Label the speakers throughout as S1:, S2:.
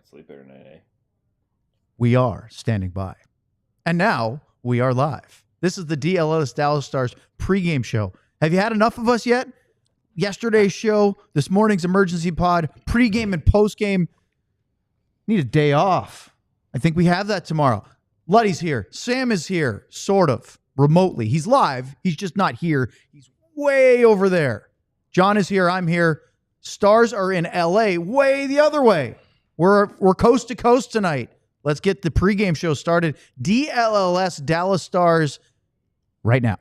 S1: Sleep better tonight, eh?
S2: We are standing by. And now we are live. This is the DLS Dallas Stars pregame show. Have you had enough of us yet? Yesterday's show, this morning's emergency pod, pregame and postgame. Need a day off. I think we have that tomorrow. Luddy's here. Sam is here, sort of, remotely. He's live. He's just not here. He's way over there. John is here. I'm here. Stars are in LA, way the other way. We're coast to coast tonight. Let's get the pregame show started. DLLS Dallas Stars right now.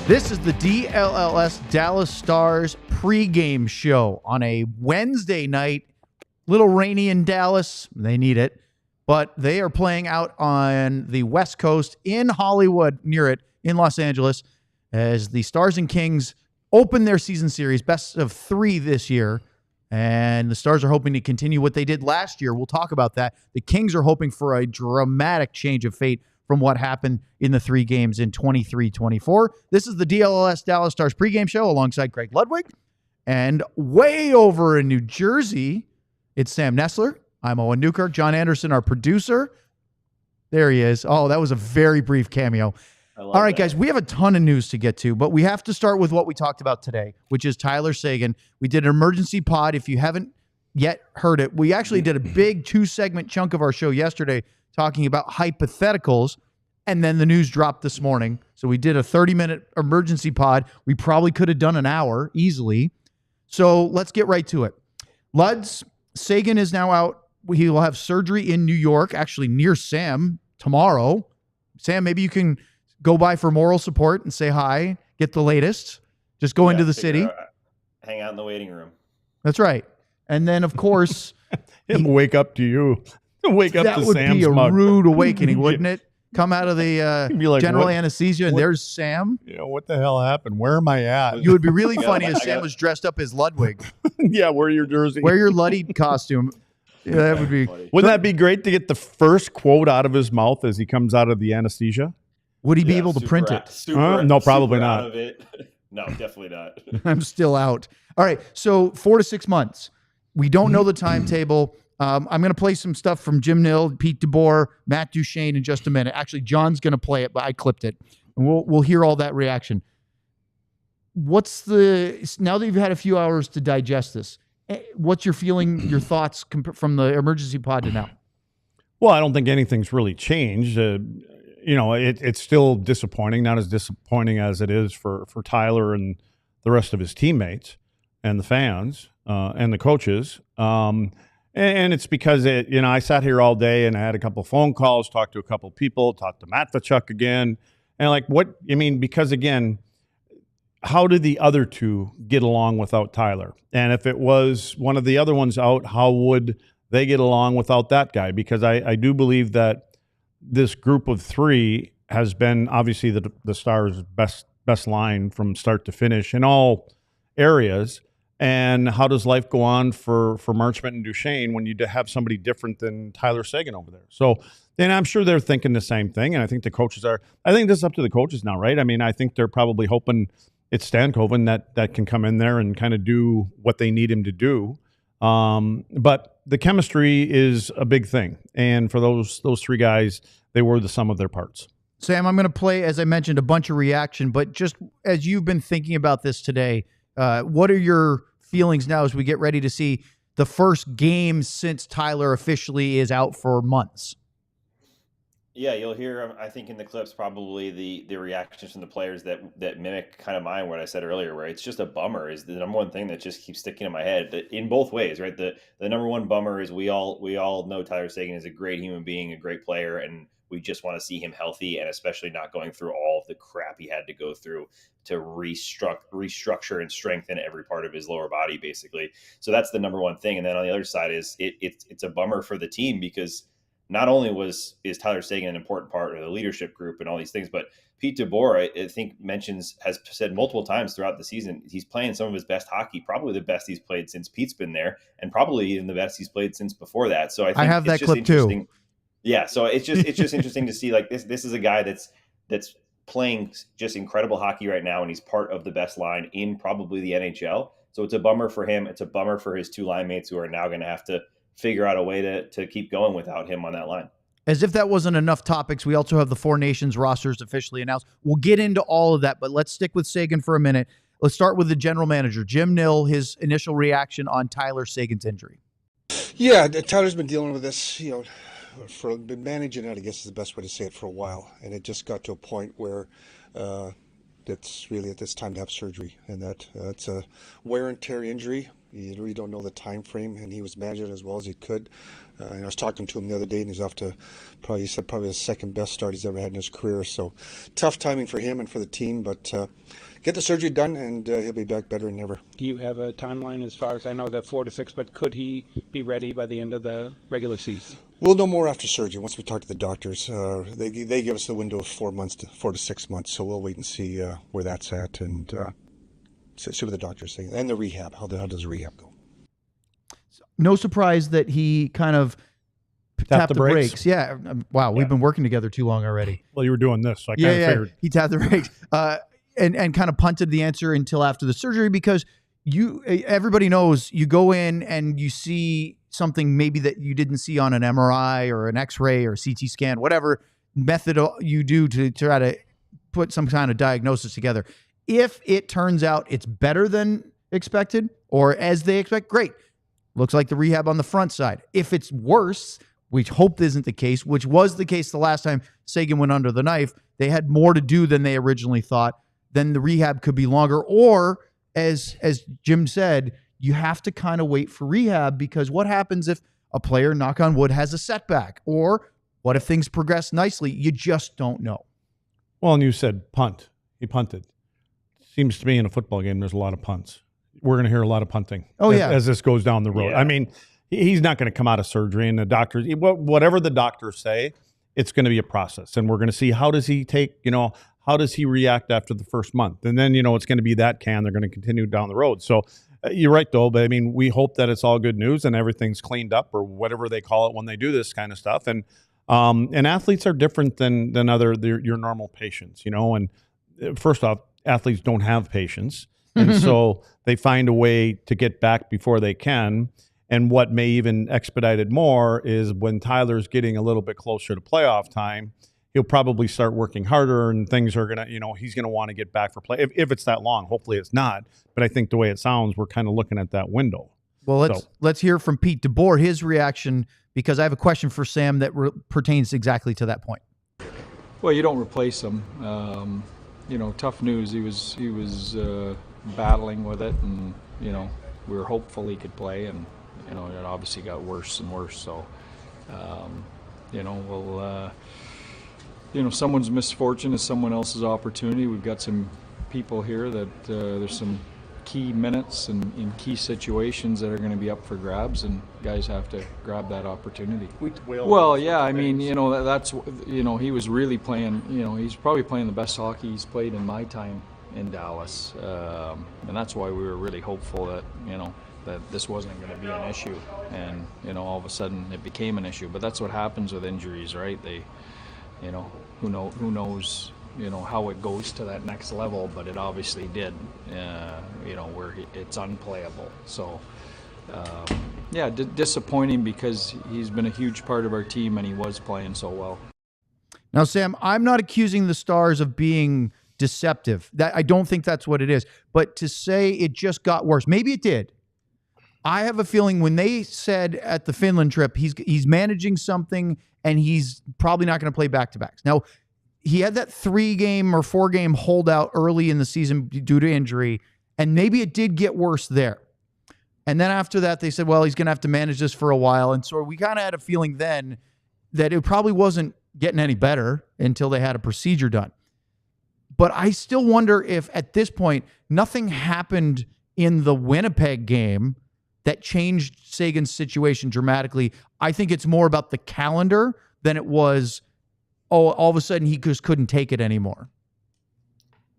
S2: This is the DLLS Dallas Stars pregame show on a Wednesday night. Little rainy in Dallas. They need it. But they are playing out on the West Coast in Hollywood, near it, in Los Angeles, as the Stars and Kings open their season series, best of 3 this year. And the Stars are hoping to continue what they did last year. We'll talk about that. The Kings are hoping for a dramatic change of fate from what happened in the 3 games in 23-24. This is the DLLS Dallas Stars pregame show alongside Craig Ludwig. And way over in New Jersey, it's Sam Nessler. I'm Owen Newkirk. John Anderson, our producer. There he is. Oh, that was a very brief cameo. All right, guys, we have a ton of news to get to, but we have to start with what we talked about today, which is Tyler Seguin. We did an emergency pod. If you haven't yet heard it, we actually did a big 2-segment chunk of our show yesterday talking about hypotheticals, and then the news dropped this morning. So we did a 30-minute emergency pod. We probably could have done an hour easily. So let's get right to it. Luds, Seguin is now out. He will have surgery in New York, actually near Sam, tomorrow. Sam, maybe you can go by for moral support and say hi, get the latest. Just go into the city.
S1: Hang out in the waiting room.
S2: That's right. And then, of course...
S3: Him wake up to you. Wake up to Sam's mug.
S2: That would be a rude awakening, wouldn't it? Come out of the
S3: like,
S2: general anesthesia, and there's Sam.
S3: You know, what the hell happened? Where am I at?
S2: You would be really funny if Sam was dressed up as Ludwig.
S3: Yeah, wear your jersey.
S2: Wear your Luddy costume. Yeah, that would be.
S3: Wouldn't that be great to get the first quote out of his mouth as he comes out of the anesthesia?
S2: Would he be able to print it?
S3: No, probably not.
S1: No, definitely not.
S2: I'm still out. All right, so 4 to 6 months. We don't know the timetable. I'm going to play some stuff from Jim Nill, Pete DeBoer, Matt Duchene in just a minute. Actually, John's going to play it, but I clipped it. And we'll hear all that reaction. Now that you've had a few hours to digest this, what's your feeling, your thoughts from the emergency pod to now?
S3: Well, I don't think anything's really changed. It's still disappointing, not as disappointing as it is for Tyler and the rest of his teammates and the fans and the coaches. And it's because I sat here all day and I had a couple phone calls, talked to a couple people, talked to Matt Tkachuk again. And because again, how did the other 2 get along without Tyler? And if it was one of the other ones out, how would they get along without that guy? Because I do believe that this group of 3 has been obviously the Stars' best line from start to finish in all areas. And how does life go on for Marchment and Duchene when you have somebody different than Tyler Seguin over there? So, and I'm sure they're thinking the same thing. And I think the coaches are. I think this is up to the coaches now, right? I mean, I think they're probably hoping it's Stankoven that can come in there and kind of do what they need him to do. But the chemistry is a big thing. And for those 3 guys, they were the sum of their parts.
S2: Sam, I'm going to play, as I mentioned, a bunch of reaction. But just as you've been thinking about this today, what are your feelings now as we get ready to see the first game since Tyler officially is out for months?
S1: Yeah, you'll hear, I think, in the clips probably the reactions from the players that mimic kind of what I said earlier, where it's just a bummer is the number one thing that just keeps sticking in my head, that in both ways, right? The number one bummer is we all know Tyler Seguin is a great human being, a great player, and We just want to see him healthy, and especially not going through all of the crap he had to go through to restructure and strengthen every part of his lower body, basically. So that's the number one thing. And then on the other side is it's a bummer for the team, because not only is Tyler Seguin an important part of the leadership group and all these things, but Pete DeBoer, I think, has said multiple times throughout the season, he's playing some of his best hockey, probably the best he's played since Pete's been there, and probably even the best he's played since before that. So I think
S2: have that clip too.
S1: Yeah, so it's just interesting to see, like, this is a guy that's playing just incredible hockey right now, and he's part of the best line in probably the NHL. So it's a bummer for him. It's a bummer for his two line mates, who are now going to have to figure out a way to keep going without him on that line.
S2: As if that wasn't enough topics, we also have the Four Nations rosters officially announced. We'll get into all of that, but let's stick with Seguin for a minute. Let's start with the general manager, Jim Nill, his initial reaction on Tyler Seguin's injury.
S4: Yeah, Tyler's been dealing with this, been managing it, I guess is the best way to say it, for a while. And it just got to a point where it's time to have surgery. And that it's a wear and tear injury. You really don't know the time frame, and he was managing it as well as he could. And I was talking to him the other day, and he's off to probably the second best start he's ever had in his career. So tough timing for him and for the team, but get the surgery done, and he'll be back better than ever.
S5: Do you have a timeline as far as I know, that 4 to 6, but could he be ready by the end of the regular season?
S4: We'll know more after surgery. Once we talk to the doctors, they give us the window of 4 to 6 months. So we'll wait and see where that's at, and see what the doctors say, and the rehab. How does the rehab go?
S2: No surprise that he kind of tapped the brakes. Yeah. Wow. We've been working together too long already.
S3: Well, you were doing this, so I kind of figured.
S2: He tapped the brakes and kind of punted the answer until after the surgery, because everybody knows you go in and you see something maybe that you didn't see on an MRI or an X-ray or CT scan, whatever method you do to try to put some kind of diagnosis together. If it turns out it's better than expected, or as they expect, great. Looks like the rehab on the front side. If it's worse, which hope isn't the case, which was the case the last time Seguin went under the knife, they had more to do than they originally thought, then the rehab could be longer. Or, as Jim said, you have to kind of wait for rehab, because what happens if a player, knock on wood, has a setback? Or what if things progress nicely? You just don't know.
S3: Well, and you said punt. He punted. Seems to me in a football game there's a lot of punts. We're going to hear a lot of punting as this goes down the road. Yeah. I mean, he's not going to come out of surgery, and the doctors, whatever the doctors say, it's going to be a process. And we're going to see, how does he how does he react after the first month? And then, it's going to be that they're going to continue down the road. So you're right, though. But I mean, we hope that it's all good news and everything's cleaned up, or whatever they call it when they do this kind of stuff. And athletes are different than your normal patients, And first off, athletes don't have patience. And so they find a way to get back before they can. And what may even expedite it more is when Tyler's getting a little bit closer to playoff time, he'll probably start working harder, and things are going to, he's going to want to get back for play. If it's that long, hopefully it's not. But I think the way it sounds, we're kind of looking at that window.
S2: Well, let's hear from Pete DeBoer, his reaction, because I have a question for Sam that pertains exactly to that point.
S6: Well, you don't replace him. Tough news. He was battling with it, and we were hopeful he could play, and it obviously got worse and worse. So someone's misfortune is someone else's opportunity. We've got some people here that there's some key minutes and in key situations that are going to be up for grabs, and guys have to grab that opportunity. Well, yeah, I mean, that's he was really playing. He's probably playing the best hockey he's played in my time in Dallas, and that's why we were really hopeful that that this wasn't going to be an issue, and all of a sudden it became an issue. But that's what happens with injuries, right? They, who knows how it goes to that next level, but it obviously did, where it's unplayable. So, disappointing, because he's been a huge part of our team and he was playing so well.
S2: Now, Sam, I'm not accusing the Stars of being deceptive. I don't think that's what it is. But to say it just got worse, maybe it did. I have a feeling when they said at the Finland trip, he's managing something and he's probably not going to play back-to-backs. Now, he had that 3-game or 4-game holdout early in the season due to injury, and maybe it did get worse there. And then after that, they said, well, he's going to have to manage this for a while. And so we kind of had a feeling then that it probably wasn't getting any better until they had a procedure done. But I still wonder if at this point, nothing happened in the Winnipeg game that changed Seguin's situation dramatically. I think it's more about the calendar than it was, all of a sudden he just couldn't take it anymore.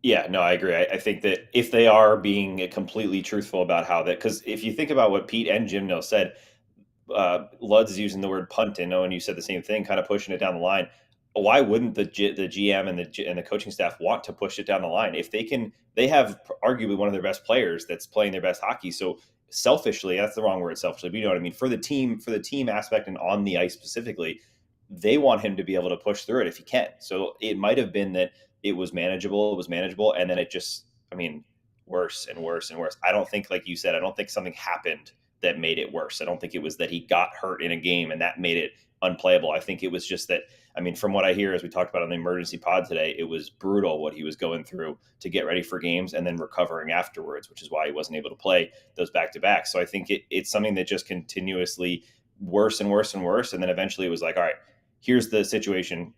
S1: Yeah, no, I agree. I think that if they are being completely truthful about how that, because if you think about what Pete and Jim Nill said, Luds is using the word punt, and Owen, you said the same thing, kind of pushing it down the line. Why wouldn't the GM and the coaching staff want to push it down the line? If they have arguably one of their best players that's playing their best hockey. So selfishly, that's the wrong word, selfishly, but you know what I mean? For the team aspect and on the ice specifically, they want him to be able to push through it if he can. So it might have been that it was manageable, and then it just, worse and worse and worse. I don't think, like you said, I don't think something happened that made it worse. I don't think it was that he got hurt in a game and that made it unplayable. I think it was just that, from what I hear, as we talked about on the emergency pod today, it was brutal what he was going through to get ready for games and then recovering afterwards, which is why he wasn't able to play those back-to-backs. So I think it's something that just continuously worse and worse and worse. And then eventually it was like, all right, here's the situation.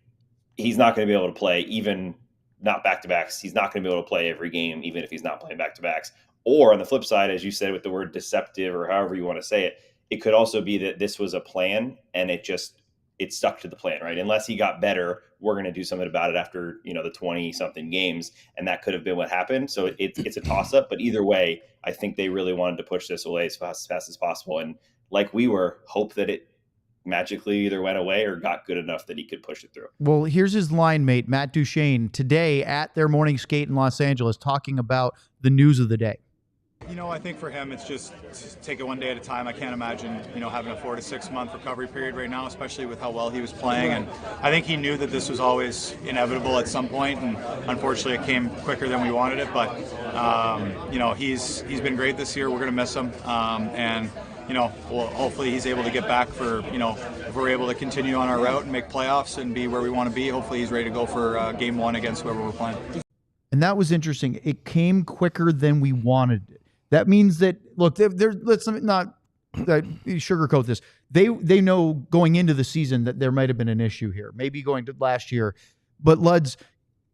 S1: He's not going to be able to play, even not back-to-backs. He's not going to be able to play every game, even if he's not playing back-to-backs. Or on the flip side, as you said, with the word deceptive or however you want to say it, it could also be that this was a plan and it stuck to the plan, right? Unless he got better, we're going to do something about it after, the 20-something games. And that could have been what happened. So it's a toss-up. But either way, I think they really wanted to push this away as fast as possible. And like we were, hope that it magically either went away or got good enough that he could push it through.
S2: Well, here's his line mate, Matt Duchene, today at their morning skate in Los Angeles, talking about the news of the day.
S7: I think for him, it's just take it one day at a time. I can't imagine, having a 4 to 6 month recovery period right now, especially with how well he was playing. And I think he knew that this was always inevitable at some point, and unfortunately it came quicker than we wanted it. But, he's been great this year. We're going to miss him. Well, hopefully he's able to get back for, if we're able to continue on our route and make playoffs and be where we want to be, hopefully he's ready to go for game 1 against whoever we're playing.
S2: And that was interesting. It came quicker than we wanted it. That means that, look, let's not sugarcoat this. They know going into the season that there might have been an issue here, maybe going to last year. But Luds,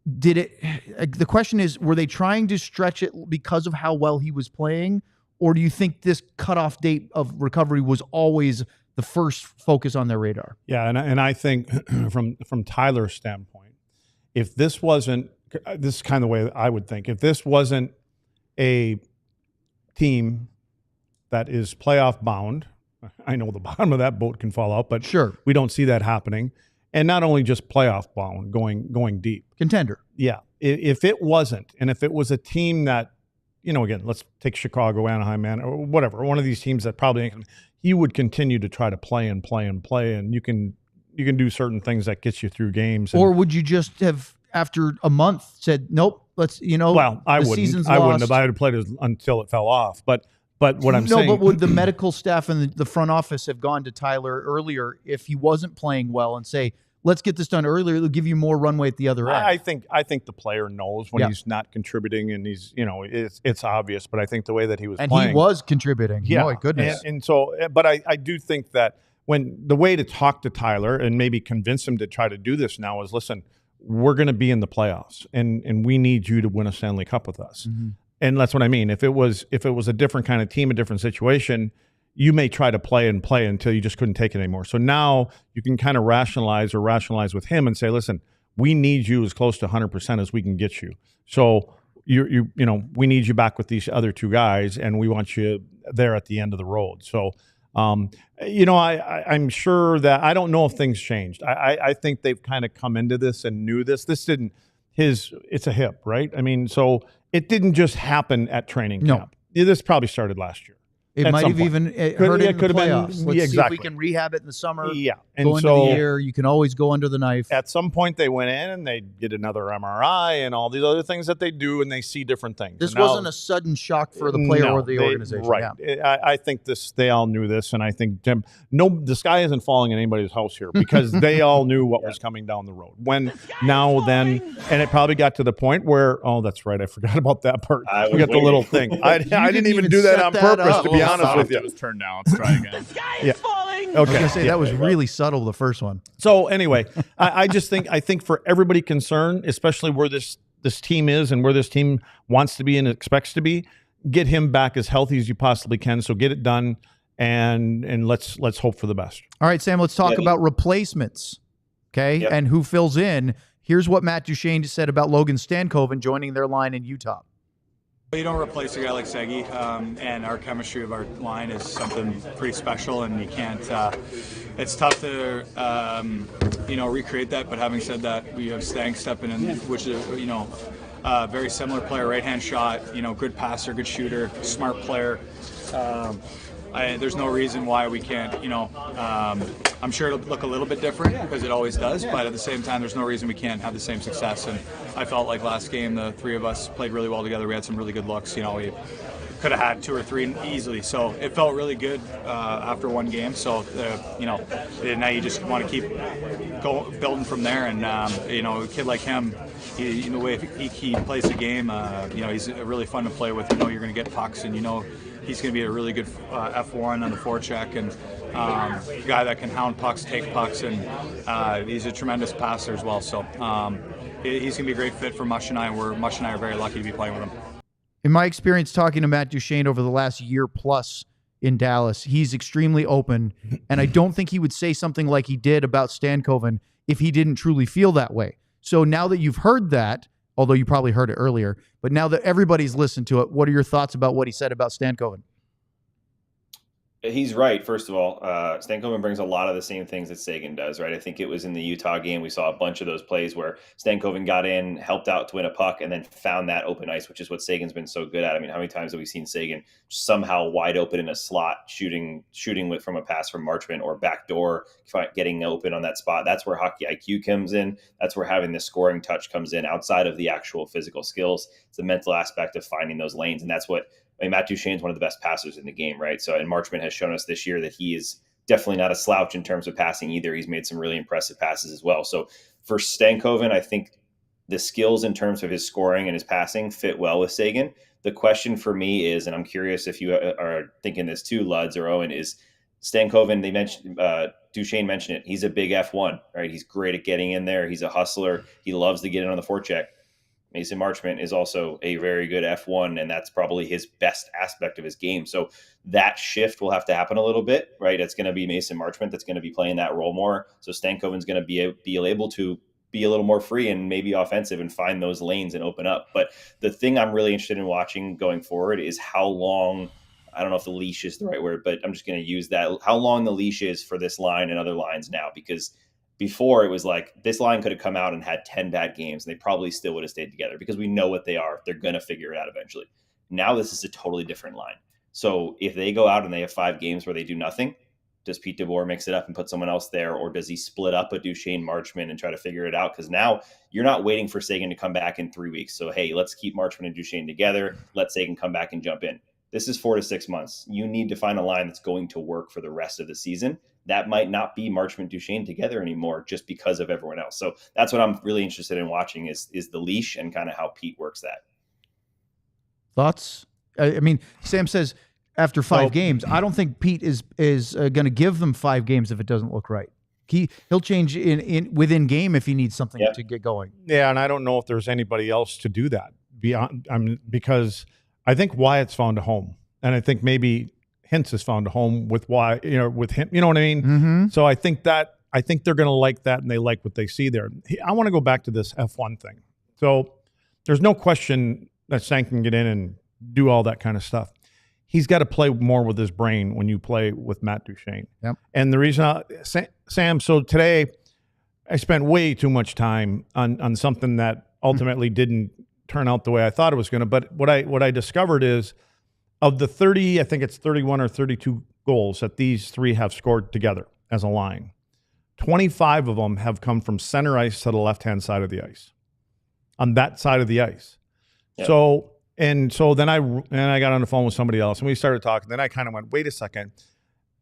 S2: the question is, were they trying to stretch it because of how well he was playing? Or do you think this cutoff date of recovery was always the first focus on their radar?
S3: Yeah, and I think from Tyler's standpoint, if this wasn't, this is kind of the way I would think, if this wasn't a team that is playoff bound, I know the bottom of that boat can fall out, but
S2: sure,
S3: we don't see that happening. And not only just playoff bound, going deep.
S2: Contender.
S3: Yeah. If it wasn't, and if it was a team that, again, let's take Chicago, Anaheim, or whatever, one of these teams that probably he would continue to try to play, and you can do certain things that gets you through games.
S2: Or would you just have, after a month, said, nope, let's,
S3: well, I wouldn't have. I would have played until it fell off. But what I'm saying.
S2: No, but would the medical staff and the front office have gone to Tyler earlier if he wasn't playing well and say, let's get this done earlier, it'll give you more runway at the other end?
S3: I think the player knows when he's not contributing, and he's, it's obvious. But I think the way that he was playing,
S2: he was contributing.
S3: Yeah,
S2: my goodness.
S3: And so, but I do think that when the way to talk to Tyler and maybe convince him to try to do this now is, listen, we're going to be in the playoffs, and we need you to win a Stanley Cup with us. Mm-hmm. And that's what I mean. If it was a different kind of team, a different situation, you may try to play until you just couldn't take it anymore. So now you can kind of rationalize with him and say, listen, we need you as close to 100% as we can get you. So we need you back with these other two guys, and we want you there at the end of the road. So, I'm sure that, I don't know if things changed. I think they've kind of come into this and knew this. It's a hip, right? So it didn't just happen at training camp. This probably started last year.
S2: It might have even hurt in the playoffs. Let's see if we can rehab it in the summer.
S3: Yeah.
S2: And go into the year. You can always go under the knife.
S3: At some point, they went in and they did another MRI and all these other things that they do, and they see different things.
S2: This wasn't a sudden shock for the player or the organization.
S3: Right. Yeah. I think they all knew this, and I think, Jim, the sky isn't falling in anybody's house here, because they all knew what was coming down the road. And it probably got to the point where, oh, that's right, I forgot about that part. We got the little thing. I didn't even do that on purpose, to be honest with you.
S8: It was turned down. Let's try again.
S3: Yeah.
S2: I was
S3: Okay.
S2: gonna say that was really subtle, the first one.
S3: So anyway, I think for everybody concerned, especially where this team is and where this team wants to be and expects to be, get him back as healthy as you possibly can. So get it done, and let's hope for the best.
S2: All right, Sam, let's talk about replacements, okay, and who fills in. Here's what Matt Duchene just said about Logan Stankoven joining their line in Utah.
S7: You don't replace a guy like Segi, and our chemistry of our line is something pretty special, and you can't. It's tough to recreate that. But having said that, we have Stank stepping in, which is very similar player, right-hand shot, good passer, good shooter, smart player. There's no reason why we can't, I'm sure it'll look a little bit different because it always does, but at the same time, there's no reason we can't have the same success. And I felt like last game, the three of us played really well together. We had some really good looks. We could have had 2 or 3 easily. So it felt really good after one game. So, now you just want to keep building from there. And, a kid like him, the way he plays the game, he's really fun to play with. You're going to get pucks, and he's going to be a really good F1 on the forecheck, and a guy that can hound pucks, take pucks, and he's a tremendous passer as well. So he's going to be a great fit for Mush and I, and Mush and I are very lucky to be playing with him.
S2: In my experience talking to Matt Duchene over the last year plus in Dallas, he's extremely open, and I don't think he would say something like he did about Stankoven if he didn't truly feel that way. So now that you've heard that, although you probably heard it earlier, but now that everybody's listened to it, what are your thoughts about what he said about Stankoven?
S1: He's right. First of all, Stankoven brings a lot of the same things that Seguin does, right? I think it was in the Utah game. We saw a bunch of those plays where Stankoven got in, helped out to win a puck, and then found that open ice, which is what Seguin's been so good at. I mean, how many times have we seen Seguin somehow wide open in a slot, shooting from a pass from Marchment, or backdoor, getting open on that spot? That's where hockey IQ comes in. That's where having the scoring touch comes in outside of the actual physical skills. It's the mental aspect of finding those lanes. And that's what, Matt Duchene is one of the best passers in the game, right? So, and Marchment has shown us this year that he is definitely not a slouch in terms of passing either. He's made some really impressive passes as well. So for Stankoven, I think the skills in terms of his scoring and his passing fit well with Seguin. The question for me is, and I'm curious if you are thinking this too, Luds or Owen, is Stankoven, they mentioned, Duchene mentioned it, he's a big F1, right? He's great at getting in there. He's a hustler. He loves to get in on the forecheck. Mason Marchment is also a very good F1, and that's probably his best aspect of his game. So that shift will have to happen a little bit, right? It's going to be Mason Marchment that's going to be playing that role more. So Stankoven's going to be able to be a little more free and maybe offensive and find those lanes and open up. But the thing I'm really interested in watching going forward is how long, I don't know if the leash is the right word, but I'm just going to use that, how long the leash is for this line and other lines now, because before it was like this line could have come out and had 10 bad games and they probably still would have stayed together because we know what they are. They're going to figure it out eventually. Now this is a totally different line. So if they go out and they have 5 games where they do nothing, does Pete DeBoer mix it up and put someone else there? Or does he split up a Duchene Marchment and try to figure it out? Because now you're not waiting for Seguin to come back in 3 weeks. So, hey, let's keep Marchment and Duchene together. Let Seguin come back and jump in. This is 4 to 6 months. You need to find a line that's going to work for the rest of the season. That might not be Marchment Duchene together anymore just because of everyone else. So that's what I'm really interested in watching is the leash and kind of how Pete works that.
S2: Thoughts? I mean, Sam says after 5 games, I don't think Pete is going to give them 5 games if it doesn't look right. He'll change within game if he needs something to get going.
S3: Yeah, and I don't know if there's anybody else to do that because I think Wyatt's found a home, and I think maybe Hintz has found a home with with him. You know what I mean?
S2: Mm-hmm.
S3: So I think they're going to like that, and they like what they see there. I want to go back to this F1 thing. So there's no question that Stank can get in and do all that kind of stuff. He's got to play more with his brain when you play with Matt Duchene.
S2: Yep.
S3: And the reason, Sam, so today I spent way too much time on something that ultimately didn't turn out the way I thought it was going to. But what I discovered is of the 30, I think it's 31 or 32 goals that these three have scored together as a line, 25 of them have come from center ice to the left-hand side of the ice, on that side of the ice. Yep. So then I got on the phone with somebody else, and we started talking. Then I kind of went, wait a second,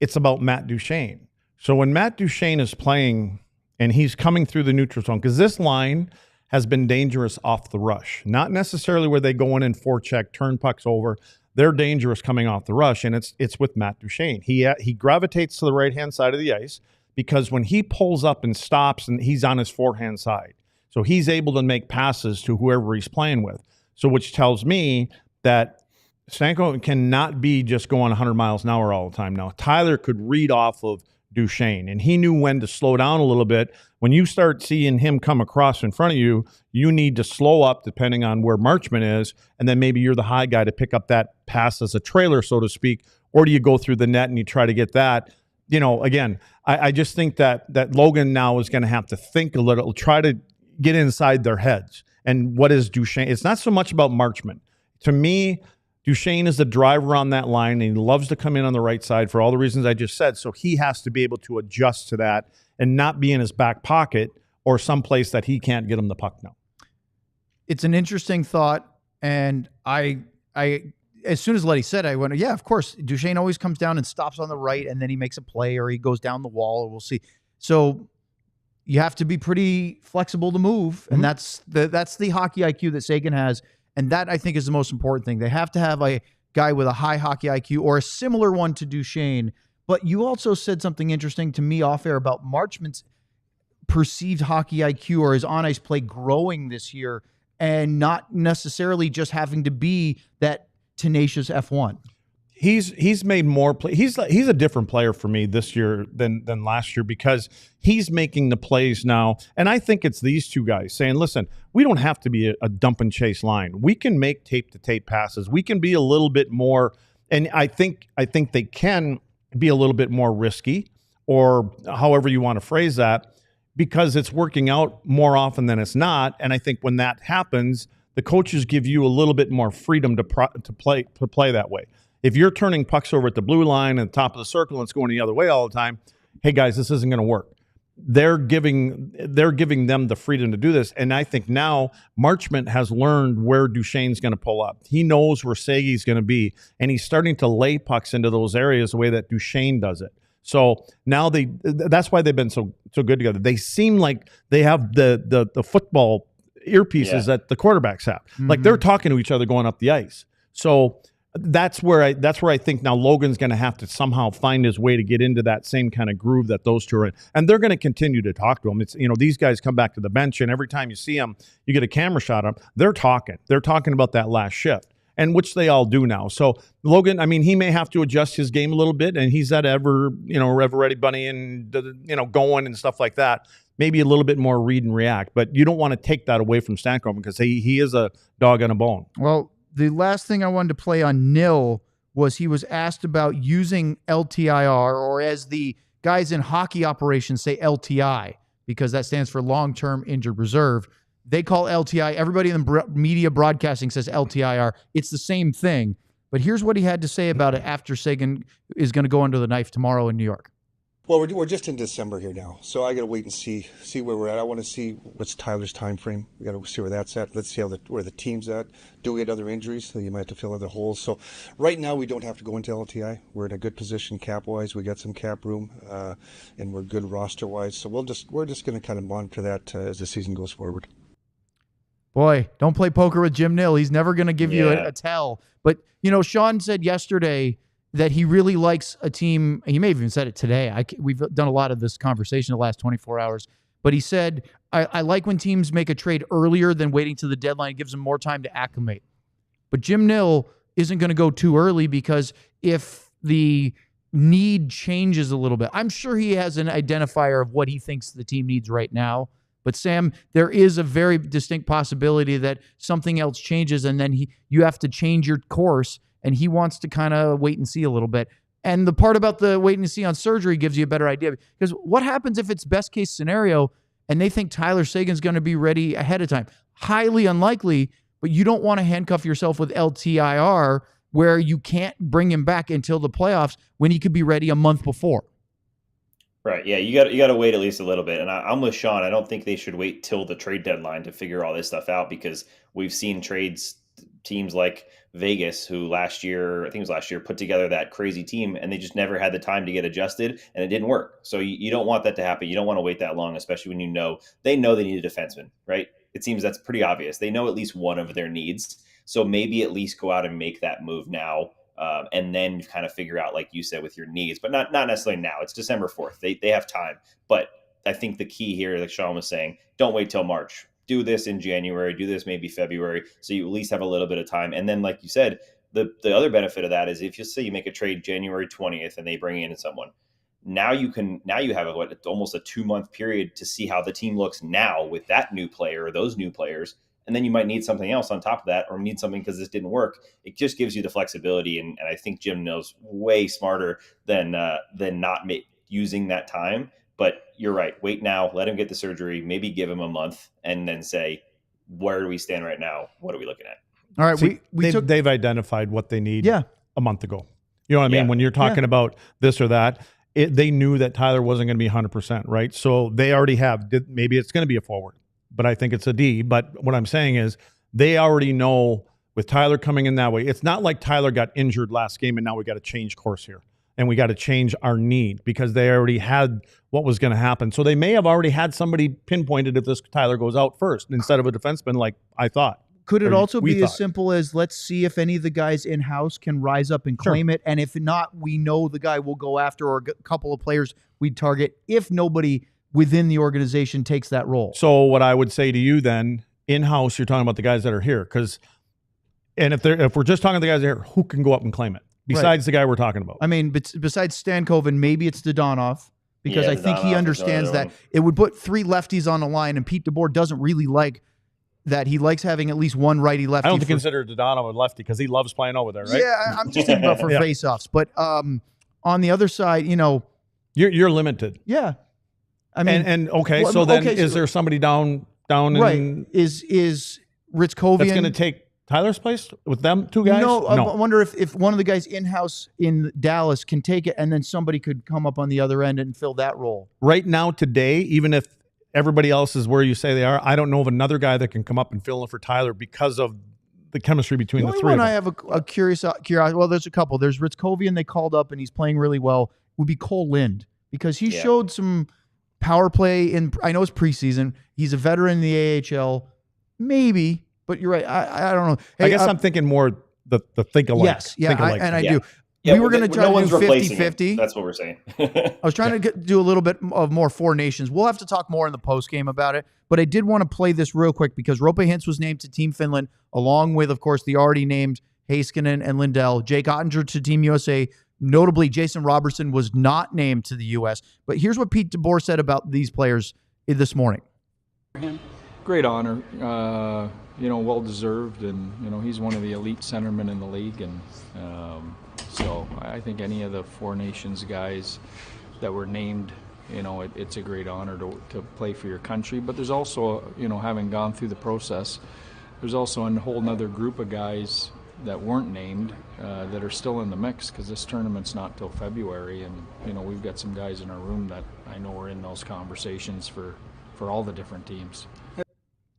S3: it's about Matt Duchene. So when Matt Duchene is playing and he's coming through the neutral zone, because this line has been dangerous off the rush, not necessarily where they go in and forecheck, turn pucks over. they're dangerous coming off the rush, and it's with Matt Duchene. He gravitates to the right-hand side of the ice because when he pulls up and stops, and he's on his forehand side. So he's able to make passes to whoever he's playing with. So which tells me that Stankoven cannot be just going 100 miles an hour all the time. Now, Tyler could read off of Duchene, and he knew when to slow down a little bit. When you start seeing him come across in front of you, you need to slow up depending on where Marchment is, and then maybe you're the high guy to pick up that pass as a trailer, so to speak, or do you go through the net and you try to get that? Again, I just think that Logan now is going to have to think a little, try to get inside their heads. And what is Duchene? It's not so much about Marchment. To me, Duchene is the driver on that line, and he loves to come in on the right side for all the reasons I just said. So he has to be able to adjust to that and not be in his back pocket or someplace that he can't get him the puck now.
S2: It's an interesting thought, and I as soon as Letty said, I went, yeah, of course. Duchene always comes down and stops on the right, and then he makes a play or he goes down the wall, or we'll see. So you have to be pretty flexible to move, and that's the hockey IQ that Seguin has. And that, I think, is the most important thing. They have to have a guy with a high hockey IQ or a similar one to Duchene. But you also said something interesting to me off air about Marchment's perceived hockey IQ or his on-ice play growing this year and not necessarily just having to be that tenacious F1.
S3: He's made more play. He's a different player for me this year than last year because he's making the plays now. And I think it's these two guys saying, listen, we don't have to be a dump and chase line. We can make tape-to-tape passes. We can be a little bit more, and I think they can be a little bit more risky, or however you want to phrase that, because it's working out more often than it's not. And I think when that happens, the coaches give you a little bit more freedom to play that way. If you're turning pucks over at the blue line and the top of the circle and it's going the other way all the time, hey guys, this isn't going to work. They're giving them the freedom to do this, and I think now Marchment has learned where Duchene's going to pull up. He knows where Seguin's going to be, and he's starting to lay pucks into those areas the way that Duchene does it. So now that's why they've been so good together. They seem like they have the football earpieces that the quarterbacks have. Like they're talking to each other going up the ice. So that's where I think now Logan's going to have to somehow find his way to get into that same kind of groove that those two are in. And they're going to continue to talk to him. It's, these guys come back to the bench, and every time you see them, you get a camera shot of them. They're talking about that last shift, and which they all do now. So Logan, I mean, he may have to adjust his game a little bit, and he's that ever ready bunny and, going and stuff like that. Maybe a little bit more read and react, but you don't want to take that away from Stankoven because he is a dog on a bone.
S2: Well, the last thing I wanted to play on Nil was he was asked about using LTIR, or as the guys in hockey operations say, LTI, because that stands for long-term injured reserve. They call LTI. Everybody in the media broadcasting says LTIR. It's the same thing. But here's what he had to say about it after Seguin is going to go under the knife tomorrow in New York.
S4: Well, we're just in December here now, so I got to wait and see where we're at. I want to see what's Tyler's time frame. We got to see where that's at. Let's see where the team's at. Do we get other injuries? So you might have to fill other holes. So right now we don't have to go into LTI. We're in a good position cap wise. We got some cap room, and we're good roster wise. So we're just going to kind of monitor that as the season goes forward.
S2: Boy, don't play poker with Jim Nill. He's never going to give you a tell. But Sean said yesterday that he really likes a team. He may have even said it today. We've done a lot of this conversation the last 24 hours. But he said, I like when teams make a trade earlier than waiting to the deadline. It gives them more time to acclimate. But Jim Nill isn't going to go too early, because if the need changes a little bit, I'm sure he has an identifier of what he thinks the team needs right now. But Sam, there is a very distinct possibility that something else changes, and then you have to change your course. And he wants to kind of wait and see a little bit. And the part about the waiting to see on surgery gives you a better idea. Because what happens if it's best case scenario and they think Tyler Seguin's going to be ready ahead of time? Highly unlikely, but you don't want to handcuff yourself with LTIR where you can't bring him back until the playoffs when he could be ready a month before.
S1: Right. Yeah, you got to wait at least a little bit. And I'm with Sean. I don't think they should wait till the trade deadline to figure all this stuff out, because we've seen teams like Vegas, who last year, put together that crazy team, and they just never had the time to get adjusted, and it didn't work. So you don't want that to happen. You don't want to wait that long, especially when they know they need a defenseman, right? It seems that's pretty obvious. They know at least one of their needs. So maybe at least go out and make that move now. And then kind of figure out, like you said, with your needs, but not necessarily now. It's December 4th. They have time. But I think the key here, like Sean was saying, don't wait till March. Do this in January. Do this maybe February, so you at least have a little bit of time. And then, like you said, the other benefit of that is if you say you make a trade January 20th and they bring in someone, now you have almost a 2-month period to see how the team looks now with that new player or those new players. And then you might need something else on top of that, or need something because this didn't work. It just gives you the flexibility. And I think Jim knows way smarter than not using that time. But you're right. Wait now, let him get the surgery, maybe give him a month, and then say, where do we stand right now? What are we looking at?
S2: All right.
S3: See, they've identified what they need a month ago. You know what I mean? When you're talking about this or that, they knew that Tyler wasn't going to be 100%, right? So they already maybe it's going to be a forward, but I think it's a D. But what I'm saying is they already know with Tyler coming in that way. It's not like Tyler got injured last game and now we got to change course here and we got to change our need, because they already had what was going to happen. So they may have already had somebody pinpointed if this Tyler goes out first instead of a defenseman like I thought.
S2: Could it also be as simple as, let's see if any of the guys in-house can rise up and claim it, and if not, we know the guy we'll go after, or a couple of players we'd target if nobody within the organization takes that role.
S3: So what I would say to you then, in-house, you're talking about the guys that are here, and if we're just talking to the guys that are here, who can go up and claim it besides the guy we're talking about?
S2: I mean, besides Stankoven, maybe it's Dodonov, because I think he understands that it would put 3 lefties on the line, and Pete DeBoer doesn't really like that. He likes having at least one righty-lefty.
S3: I don't consider Dodonov a lefty because he loves playing over there, right?
S2: Yeah, I'm just thinking about for face-offs. But on the other side,
S3: you're limited.
S2: Yeah, I mean,
S3: is there somebody down
S2: in is Ritzkovian
S3: that's going to take Tyler's place with them 2 guys?
S2: No, I wonder if one of the guys in-house in Dallas can take it, and then somebody could come up on the other end and fill that role.
S3: Right now, today, even if everybody else is where you say they are, I don't know of another guy that can come up and fill in for Tyler because of the chemistry between the 3 of them.
S2: The only one I have a curiosity, well, there's a couple. There's Ritzkovian, they called up, and he's playing really well, would be Cole Lind, because he showed some power play I know it's preseason. He's a veteran in the AHL, maybe, but you're right. I don't know. Hey,
S3: I guess I'm thinking more the think alike.
S2: Yes, yeah, I do.
S1: Yeah,
S2: we were going to try to do 50-50.
S1: That's what we're saying.
S2: I was trying to do a little bit of more 4 nations. We'll have to talk more in the post game about it, but I did want to play this real quick because Roope Hintz was named to Team Finland, along with, of course, the already named Heiskanen and Lindell. Jake Oettinger to Team USA. Notably, Jason Robertson was not named to the U.S. But here's what Pete DeBoer said about these players this morning.
S6: Great honor, well deserved, and he's one of the elite centermen in the league, and so I think any of the 4 nations guys that were named, it's a great honor to play for your country. But there's also, having gone through the process, there's also a whole nother group of guys that weren't named that are still in the mix, because this tournament's not till February, and we've got some guys in our room that I know are in those conversations for all the different teams.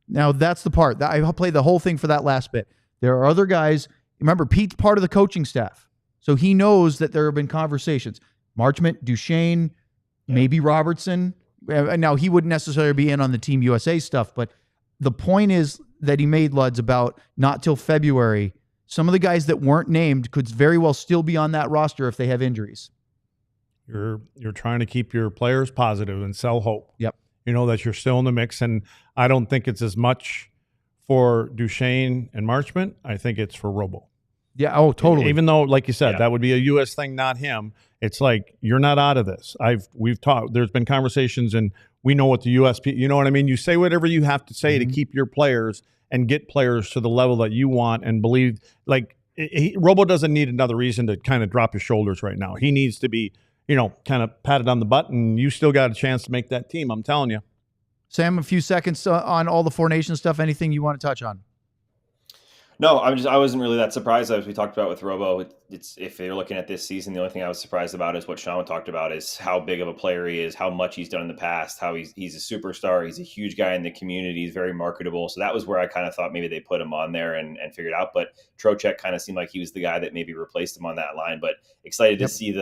S2: Now, that's the part. I'll play the whole thing for that last bit. There are other guys. Remember, Pete's part of the coaching staff, so he knows that there have been conversations. Marchment, Duchene, maybe Robertson. Now, he wouldn't necessarily be in on the Team USA stuff, but the point is that he made, Luds, about not till February. Some of the guys that weren't named could very well still be on that roster if they have injuries.
S3: You're trying to keep your players positive and sell hope.
S2: Yep.
S3: That you're still in the mix, and I don't think it's as much for Duchene and Marchment. I think it's for Robo.
S2: Yeah, oh, totally.
S3: Even though, like you said, that would be a U.S. thing, not him. It's like, you're not out of this. We've talked. There's been conversations, and we know what the U.S. You know what I mean? You say whatever you have to say to keep your players and get players to the level that you want and believe. Like, Robo doesn't need another reason to kind of drop his shoulders right now. He needs to be, kind of patted on the butt, and you still got a chance to make that team. I'm telling you.
S2: Sam, a few seconds on all the 4 Nations stuff. Anything you want to touch on?
S1: No, I wasn't really that surprised, as we talked about with Robo. It's if you're looking at this season, the only thing I was surprised about is what Sean talked about, is how big of a player he is, how much he's done in the past, how he's a superstar. He's a huge guy in the community. He's very marketable. So that was where I kind of thought maybe they put him on there and figured out. But Trocheck kind of seemed like he was the guy that maybe replaced him on that line. But excited to see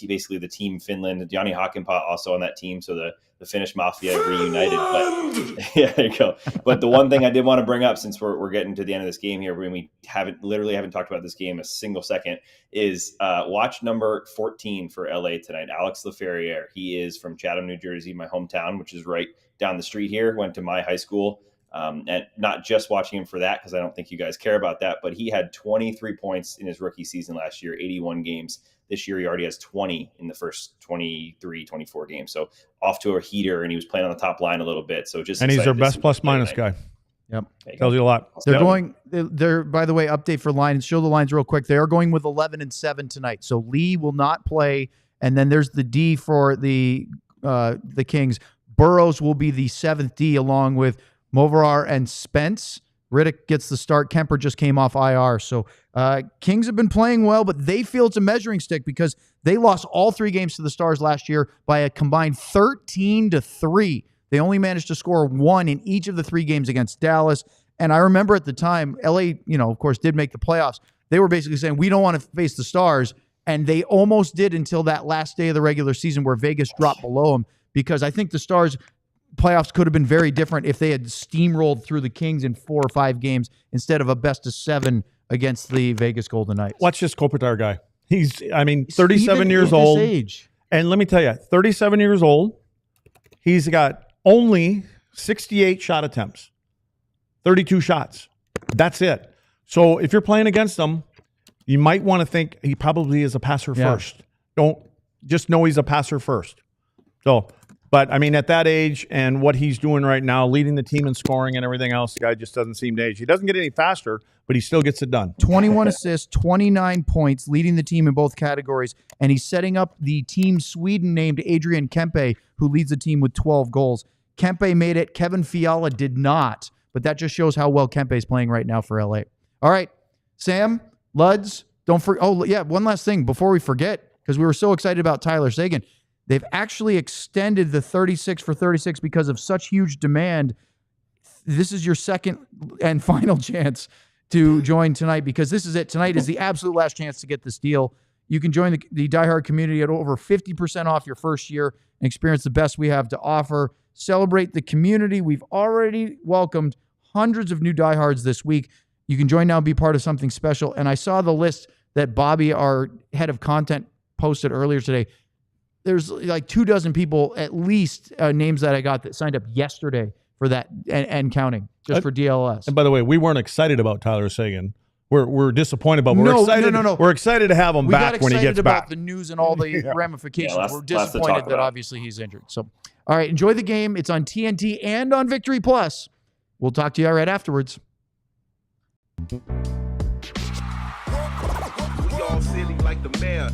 S1: basically the team Finland, Johnny Hakanpää also on that team. So Finnish Mafia reunited. But yeah, there you go. But the one thing I did want to bring up, since we're getting to the end of this game here, when we haven't talked about this game a single second, is watch number 14 for LA tonight, Alex Laferriere. He is from Chatham, New Jersey, my hometown, which is right down the street here. Went to my high school. And not just watching him for that, because I don't think you guys care about that, but he had 23 points in his rookie season last year, 81 games. This year, he already has 20 in the first 23, 24 games. So off to a heater, and he was playing on the top line a little bit. So just,
S3: and he's their best plus minus guy.
S2: Yep.
S3: Tells you a lot.
S2: They're, by the way, update for lines. Show the lines real quick. They are going with 11-7 tonight. So Lee will not play. And then there's the D for the Kings. Burrows will be the 7th D along with Movarar and Spence. Riddick gets the start. Kemper just came off IR. So Kings have been playing well, but they feel it's a measuring stick because they lost all 3 games to the Stars last year by a combined 13-3. They only managed to score 1 in each of the 3 games against Dallas. And I remember at the time, LA, of course, did make the playoffs. They were basically saying, we don't want to face the Stars. And they almost did until that last day of the regular season where Vegas dropped below them, because I think the Stars playoffs could have been very different if they had steamrolled through the Kings in 4 or 5 games instead of a best-of-7 against the Vegas Golden Knights.
S3: Watch this Kopitar guy. He's 37 years old.
S2: Age.
S3: And let me tell you, 37 years old, he's got only 68 shot attempts, 32 shots. That's it. So if you're playing against him, you might want to think he probably is a passer first. Don't just know he's a passer first. So, but I mean, at that age and what he's doing right now, leading the team in scoring and everything else, the guy just doesn't seem to age. He doesn't get any faster, but he still gets it done.
S2: 21 assists, 29 points, leading the team in both categories. And he's setting up the team Sweden named Adrian Kempe, who leads the team with 12 goals. Kempe made it. Kevin Fiala did not. But that just shows how well Kempe is playing right now for LA. All right, Sam, Luds, don't forget. Oh, yeah, one last thing before we forget, because we were so excited about Tyler Seguin. They've actually extended the 36 for 36 because of such huge demand. This is your second and final chance to join tonight, because this is it. Tonight is the absolute last chance to get this deal. You can join the diehard community at over 50% off your first year and experience the best we have to offer. Celebrate the community. We've already welcomed hundreds of new diehards this week. You can join now and be part of something special. And I saw the list that Bobby, our head of content, posted earlier today. There's like 24 people, at least names that I got, that signed up yesterday for that and counting, just for DLS.
S3: And by the way, we weren't excited about Tyler Seguin. We're disappointed, but we're excited.
S2: No.
S3: We're excited to have him back when he gets back.
S2: We got excited about the news and all the ramifications.
S1: Yeah,
S2: we're disappointed that obviously he's injured. So, all right, enjoy the game. It's on TNT and on Victory Plus. We'll talk to you right afterwards.
S8: We all silly like the mayor.